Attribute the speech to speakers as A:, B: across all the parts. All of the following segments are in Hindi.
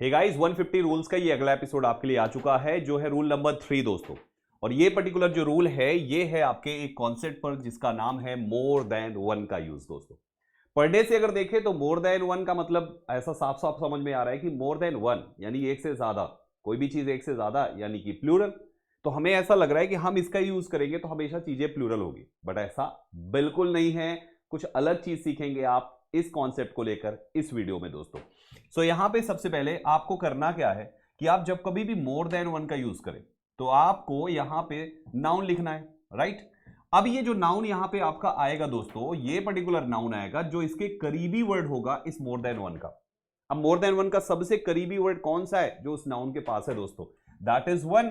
A: हे गाइस 150 रूल्स का ये अगला एपिसोड आपके लिए आ चुका है जो है रूल नंबर 3 दोस्तों। और ये पर्टिकुलर जो रूल है ये है आपके एक कॉन्सेप्ट पर जिसका नाम है मोर देन वन का यूज दोस्तों। पर डे से अगर देखें तो मोर देन वन का मतलब ऐसा साफ साफ समझ में आ रहा है कि मोर देन वन यानी एक से ज्यादा, कोई भी चीज एक से ज्यादा यानी कि प्लूरल। तो हमें ऐसा लग रहा है कि हम इसका यूज करेंगे तो हमेशा चीजें प्लूरल होगी, बट ऐसा बिल्कुल नहीं है। कुछ अलग चीज सीखेंगे आप इस कॉन्सेप्ट को लेकर इस वीडियो में दोस्तों। सो यहां पे सबसे पहले आपको करना क्या है कि आप जब कभी भी मोर देन वन का यूज करें तो आपको यहां पे नाउन लिखना है, राइट। अब ये जो नाउन यहां पे आपका आएगा दोस्तों, ये पर्टिकुलर नाउन आएगा जो इसके करीबी वर्ड होगा इस मोर देन वन का। अब मोर देन वन का सबसे करीबी वर्ड कौन सा है जो उस नाउन के पास है दोस्तों? That is one.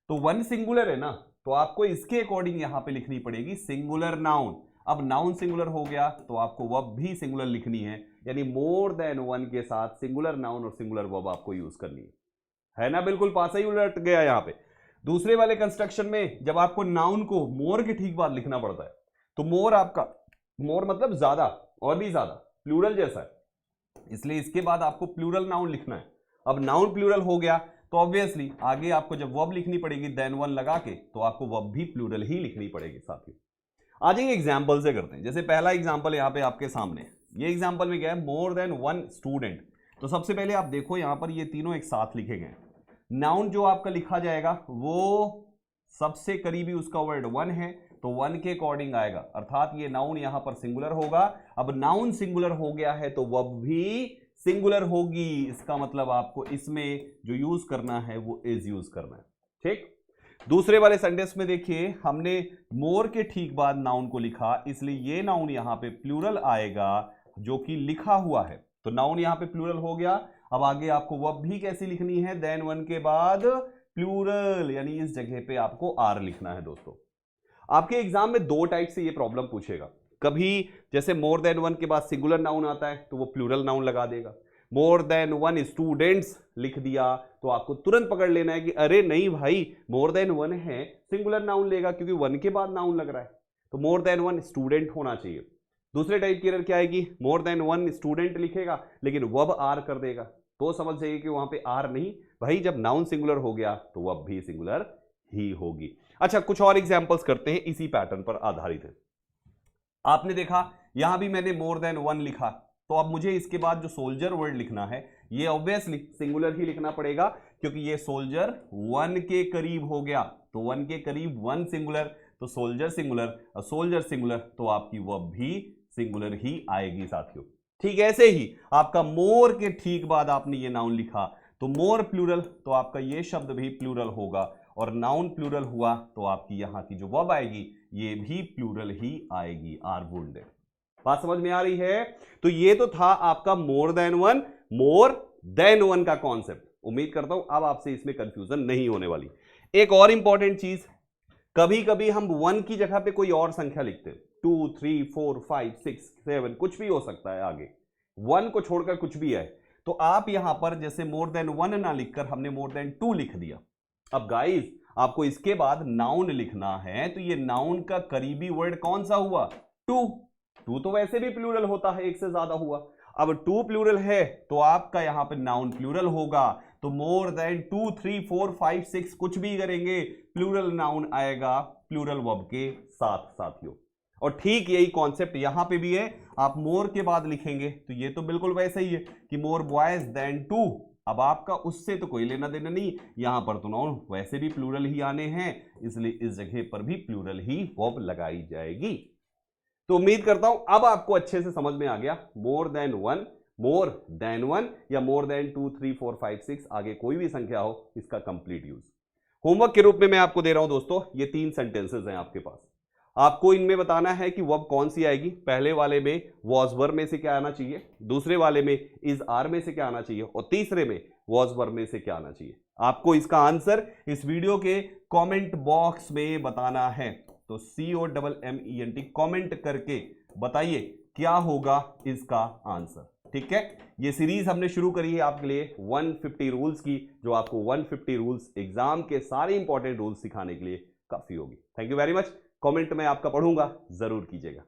A: तो वन सिंगुलर है ना, तो आपको इसके अकॉर्डिंग यहां पे लिखनी पड़ेगी सिंगुलर नाउन। अब नाउन सिंगुलर हो गया तो आपको वर्ब भी सिंगुलर लिखनी है, यानी मोर देन वन के साथ सिंगुलर नाउन और सिंगुलर वर्ब आपको यूज करनी है ना। बिल्कुल पासा ही उलट गया यहां पे। दूसरे वाले कंस्ट्रक्शन में जब आपको नाउन को मोर के ठीक बाद लिखना पड़ता है तो मोर आपका, मोर मतलब ज्यादा और भी ज्यादा, प्लूरल जैसा है, इसलिए इसके बाद आपको प्लूरल नाउन लिखना है। अब नाउन प्लूरल हो गया तो ऑब्वियसली आगे आपको जब वर्ब लिखनी पड़ेगी देन वन लगा के तो आपको वर्ब भी प्लूरल ही लिखनी पड़ेगी साथियों। आ जाइए एग्जाम्पल से करते हैं। जैसे पहला एग्जाम्पल यहाँ पे आपके सामने, ये एग्जाम्पल में क्या है, मोर देन वन स्टूडेंट। तो सबसे पहले आप देखो यहाँ पर ये तीनों एक साथ लिखे गए। नाउन जो आपका लिखा जाएगा वो सबसे करीबी उसका वर्ड वन है तो वन के अकॉर्डिंग आएगा, अर्थात ये नाउन यहां पर सिंगुलर होगा। अब नाउन सिंगुलर हो गया है तो वर्ब भी सिंगुलर होगी, इसका मतलब आपको इसमें जो यूज करना है वो इज यूज करना है, ठीक। दूसरे वाले सेंटेंस में देखिए हमने मोर के ठीक बाद नाउन को लिखा, इसलिए ये नाउन यहां पे प्लूरल आएगा जो कि लिखा हुआ है, तो नाउन यहां पे प्लूरल हो गया। अब आगे आपको वर्ब भी कैसी लिखनी है, देन वन के बाद प्लूरल, यानी इस जगह पे आपको आर लिखना है दोस्तों। आपके एग्जाम में दो टाइप से ये प्रॉब्लम पूछेगा। कभी जैसे मोर देन वन के बाद सिंगुलर नाउन आता है तो वो प्लूरल नाउन लगा देगा। मोर देन वन स्टूडेंट्स लिख दिया तो आपको तुरंत पकड़ लेना है कि अरे नहीं भाई, मोर देन वन है, सिंगुलर नाउन लेगा क्योंकि वन के बाद नाउन लग रहा है, तो मोर देन वन स्टूडेंट होना चाहिए। दूसरे टाइप की एरर क्या आएगी, मोर देन वन स्टूडेंट लिखेगा लेकिन वर्ब आर कर देगा, तो समझ जाइए कि वहां पे आर नहीं भाई, जब नाउन सिंगुलर हो गया तो वर्ब भी सिंगुलर ही होगी। अच्छा, कुछ और एग्जांपल्स करते हैं इसी पैटर्न पर आधारित है। आपने देखा यहां भी मैंने मोर देन वन लिखा, तो अब मुझे इसके बाद जो सोल्जर वर्ड लिखना है ये ऑब्वियसली सिंगुलर ही लिखना पड़ेगा क्योंकि ये सोल्जर वन के करीब हो गया, तो वन के करीब वन सिंगुलर, तो सोल्जर सिंगुलर और सोल्जर सिंगुलर, तो आपकी वर्ब भी सिंगुलर ही आएगी साथियों। ठीक ऐसे ही आपका मोर के ठीक बाद आपने ये नाउन लिखा तो मोर प्लूरल, तो आपका ये शब्द भी प्लूरल होगा, और नाउन प्लूरल हुआ तो आपकी यहां की जो वर्ब आएगी ये भी प्लूरल ही आएगी, आर वुंडेड। बात समझ में आ रही है? तो ये तो था आपका मोर देन वन का कॉन्सेप्ट। उम्मीद करता हूं अब आपसे इसमें कंफ्यूजन नहीं होने वाली। एक और इंपॉर्टेंट चीज, कभी कभी हम वन की जगह पे कोई और संख्या लिखते हैं, 2 3 4 5 6 7 कुछ भी हो सकता है, आगे वन को छोड़कर कुछ भी है, तो आप यहां पर जैसे मोर देन वन ना लिखकर हमने मोर देन टू लिख दिया। अब गाइस आपको इसके बाद नाउन लिखना है, तो ये नाउन का करीबी वर्ड कौन सा हुआ, टू। टू तो वैसे भी प्लूरल होता है, एक से ज्यादा हुआ। अब टू प्लूरल है तो आपका यहां पे नाउन प्लूरल होगा, तो मोर देन 2 3 4 5 6 कुछ भी करेंगे प्लूरल नाउन आएगा प्लूरल वर्ब के साथ साथियों। और ठीक यही कॉन्सेप्ट यहां पे भी है, आप मोर के बाद लिखेंगे तो ये तो बिल्कुल वैसे ही है कि मोर बॉयज देन टू। अब आपका उससे तो कोई लेना देना नहीं, यहां पर तो नाउन वैसे भी प्लूरल ही आने हैं, इसलिए इस जगह पर भी प्लूरल ही वर्ब लगाई जाएगी। तो उम्मीद करता हूं अब आपको अच्छे से समझ में आ गया मोर देन वन या मोर देन 2 3 4 5 6 आगे कोई भी संख्या हो इसका कंप्लीट यूज। होमवर्क के रूप में मैं आपको दे रहा हूं दोस्तों, ये 3 सेंटेंसेस हैं आपके पास। आपको इनमें बताना है कि वर्ब कौन सी आएगी। पहले वाले में वॉज वर्ब में से क्या आना चाहिए, दूसरे वाले में इज आर में से क्या आना चाहिए, और तीसरे में वॉज वर्ब में से क्या आना चाहिए। आपको इसका आंसर इस वीडियो के कमेंट बॉक्स में बताना है, तो COMMENT कमेंट करके बताइए क्या होगा इसका आंसर। ठीक है, ये सीरीज हमने शुरू करी है आपके लिए 150 रूल्स की, जो आपको 150 रूल्स एग्जाम के सारे इंपॉर्टेंट रूल्स सिखाने के लिए काफी होगी। Thank you very much. Comment में आपका पढ़ूंगा, जरूर कीजिएगा।